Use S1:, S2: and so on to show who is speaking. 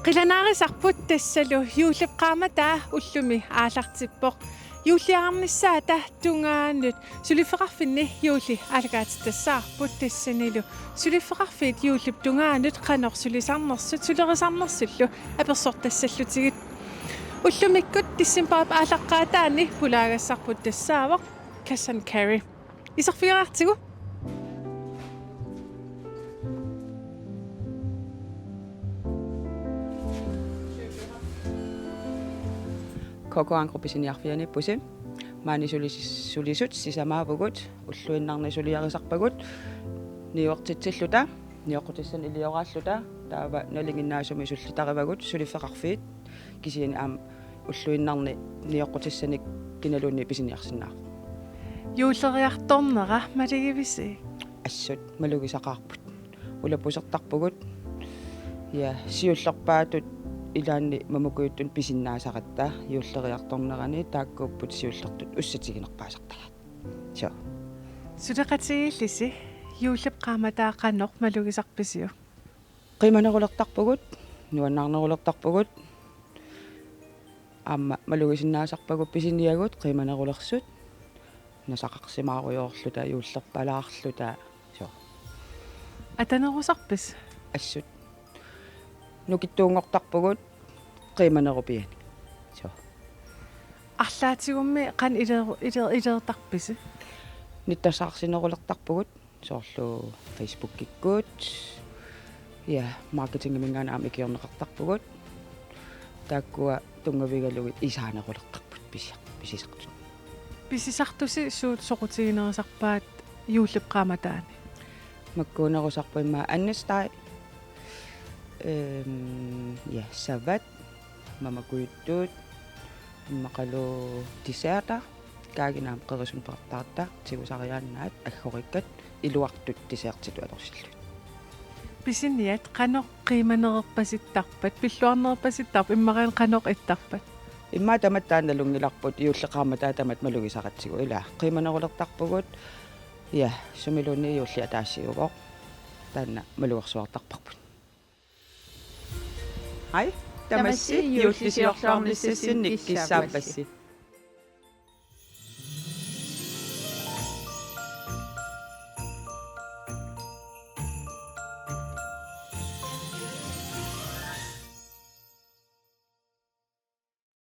S1: Qilanaaqisarput tassalu yuulleqqaamataa ullumi aалартиппоq юуллиарнissaата тунгааннут сулиффеқарфинни юулли алгаатиттассаарпут тассанилу сулиффеқарфиит юуллип тунгааннут qanor сулисарнерсут сулерисарнерсуллу аперсортассаллутигит уллумиккут тиссимпаап аалаққаатаани пулагассарпут тассаавоқ Cass and Carey исерфигаартигу
S2: Kokoangrupisiniarfianippusi maani sulisut sisamaavugut ulluinnarni suliarisarpagut niuertitsilluta nioqqutissan ilioraalluta taava nalinginnaasumi sullitarivagut suliffeqarfiit kisiani aam ulluinnarni nioqqutissanik kinalunni pisiniarsinnaaq
S1: юуллериарторнера малигивиси
S2: assut malugisaqarput ulapusertarpugut ja siullerpaatut ilaanni mamukuyuttun pisinnaasaqatta юуллериарторнерани тааккууппут сиуллертут уссатигинерпаасартагаат соо
S1: сулеқатигиллиси юуллеп qaamataaqannoq малугисарписиу
S2: qimanarulertarpugut nuannarnerulерtarpugut аама малугисиннаасарпагут писиниагут qimanarulersut насақарсимааруйоорлута юуллерпалаарлута соо
S1: атанерусарпис
S2: assut nukittuungortarpugut qiimanerupia so
S1: арлаатигумми qan илеэртарписи
S2: nittasaarsinerulertarpugut soorlu Facebook-ikkuut ja marketing-mingaana amikiorneqartarpugut taakkua tungavigalugit isaanerulertarput pisisaqtut
S1: писисартуси суут соқутигинерисарпаат юуллеп qaamataani
S2: makkuunerusarpimmaa annistai ja savat mamakuyuttuut maqalu tisaata kaaginaam qerisunpertarta tigusariaannaat aggoqikkat iluartut tisaartitu alorsillut
S1: писиниат qanoq qiimanererpasittarpat pilluarnererpasittarp иммариан qanoq ittарпат
S2: имма таматтаанналунгиларпут иуллеқарматаа тамат малугисақатсигу ила qiimanerulertarpugut ja sumilunni iulli ataassiguvoq taanna malugersuartarparput Hej, tamassi iullisiorluarnissassinnik kissaapassi